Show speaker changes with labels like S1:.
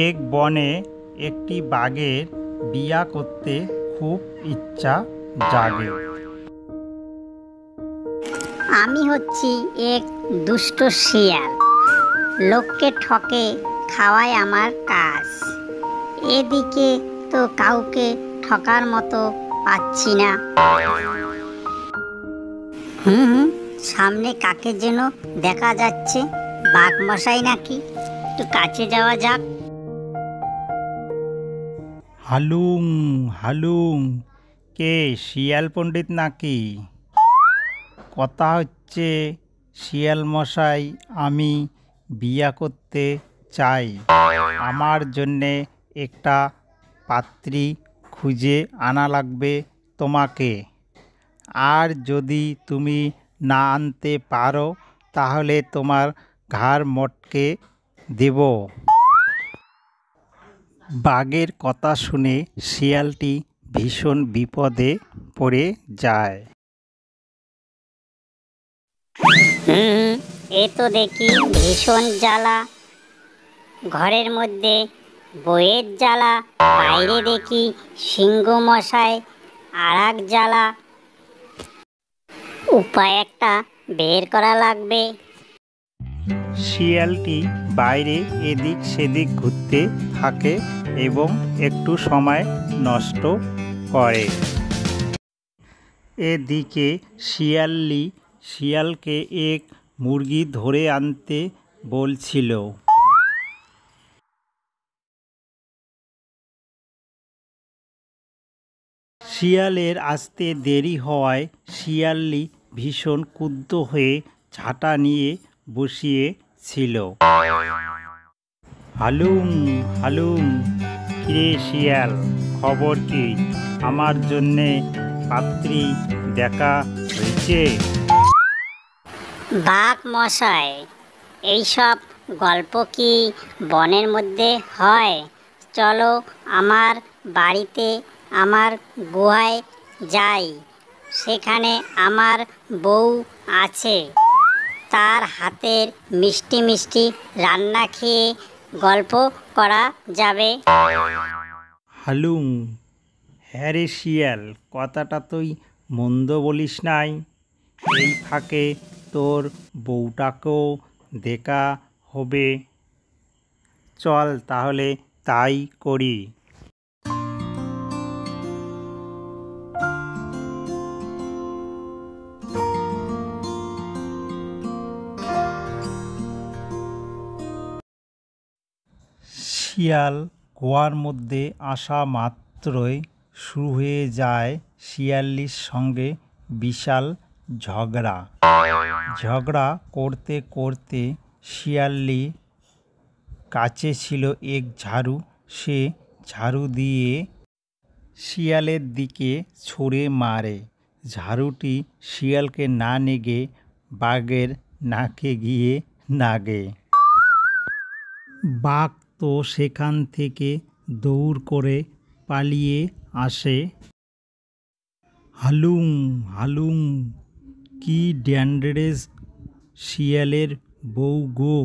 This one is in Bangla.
S1: এক বনে একটি বাঘের বিয়া করতে খুব ইচ্ছা জাগে।
S2: আমি হচ্ছি এক দুষ্ট শিয়াল, লোককে ঠকে খাওয়াই আমার কাজ। এদিকে তো কাউকে ঠকার মতো পাচ্ছি না। সামনে কাকে যেন দেখা যাচ্ছে, বাঘ মশাই নাকি? একটু কাছে যাওয়া যাক।
S1: হালুম হালুম, কে শিয়াল পণ্ডিত নাকি? কথা হচ্ছে, শিয়াল মশাই, আমি বিয়া করতে চাই। আমার জন্যে একটা পাত্রী খুঁজে আনা লাগবে তোমাকে। আর যদি তুমি না আনতে পারো তাহলে তোমার ঘাড় মটকে দেব। বাঘের কথা শুনে শিয়ালটি ভীষণ বিপদে পড়ে যায়।
S2: এ তো দেখি ভীষণ জ্বালা। ঘরের মধ্যে বইয়ের জ্বালা, বাইরে দেখি সিংহ মশাই আর এক জ্বালা। উপায় একটা বের করা লাগবে।
S1: শিয়ালটি বাইরে এদিক সেদিক ঘুরতে থাকে এবং একটু সময় নষ্ট করে। এদিকে শিয়ালকে এক মুরগি ধরে আনতে বলছিল। শিয়ালের আসতে দেরি হওয়ায় শিয়ালটি ভীষণ ক্রুদ্ধ হয়ে ঝাঁটা নিয়ে বসিয়েছিল। হালুম হালুম, কিরে শিয়াল, খবর কি? আমার জন্যে পাত্রী দেখা হয়েছে?
S2: বাঘ মশাই, এইসব গল্প কি বনের মধ্যে হয়? চলো আমার বাড়িতে, আমার গুহায় যাই। সেখানে আমার বউ আছে, তার হাতের মিষ্টি মিষ্টি রান্না খেয়ে গল্প করা যাবে।
S1: হালুম, হ্যাঁ রে শিয়াল, কথাটা তুই মন্দ বলিস নাই। এই ফাঁকে তোর বউটাকেও দেখা হবে। চল তাহলে তাই করি। শিয়াল গোয়ার মধ্যে আসা মাত্রই শুরু হয়ে যায় শিয়ালির সঙ্গে বিশাল ঝগড়া করতে করতে শিয়ালির কাছে ছিল এক ঝাড়ু। সে ঝাড়ু দিয়ে শিয়ালের দিকে ছুঁড়ে মারে। ঝাড়ুটি শিয়ালকে না নেগে বাঘের নাকে গিয়ে লাগে। বাঘ তো সেখান থেকে দৌড় করে পালিয়ে আসে। হালুম হালুম, কি ডেঞ্জারাস শিয়ালের বউ গো!